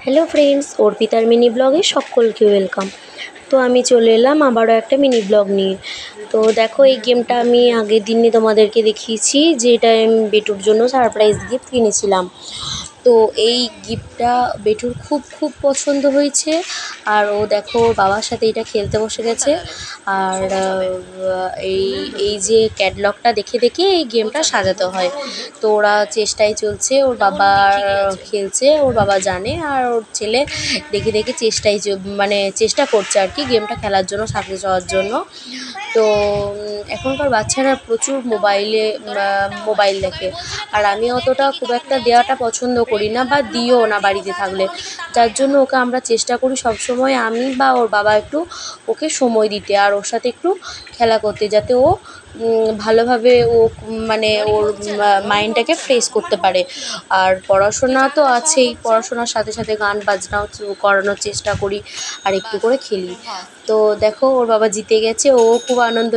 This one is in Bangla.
হ্যালো ফ্রেন্ডস, অর্পিতার মিনি ব্লগে সকলকে ওয়েলকাম। তো আমি চলে এলাম আবারও একটা মিনি ব্লগ নিয়ে। তো দেখো, এই গেমটা আমি আগের দিনই তোমাদেরকে দেখিয়েছি, যেটা আমি বেটুর জন্য সারপ্রাইজ গিফট কিনেছিলাম। তো এই গিফটটা বেটুর খুব খুব পছন্দ হয়েছে, আর ও দেখো ওর বাবার সাথে এটা খেলতে বসে গেছে। আর এই এই যে ক্যাটলগটা দেখে দেখে এই গেমটা সাজাতে হয়। তো ওরা চেষ্টায় চলছে, ওর বাবা খেলছে, ওর বাবা জানে, আর ওর ছেলে দেখে দেখে মানে চেষ্টা করছে আর কি গেমটা খেলার জন্য, সাথে যাওয়ার জন্য। তো এখনকার বাচ্চারা প্রচুর মোবাইল দেখে, আর আমি অতটা খুব একটা দেওয়াটা পছন্দ করি না, বা দিও না বাড়িতে থাকলে। যার জন্য ওকে আমরা চেষ্টা করি সবসময়, আমি বা ওর বাবা একটু ওকে সময় দিতে, আর ওর সাথে একটু খেলা করতে, যাতে ও ভালোভাবে মানে ওর মাইন্ডটাকে ফ্রেশ করতে পারে। আর পড়াশোনা তো আছেই, পড়াশোনার সাথে সাথে গান বাজনাও করানোর চেষ্টা করি, আর একটু করে খেলি। তো দেখো, ওর বাবা জিতে গেছে, ও খুব আনন্দ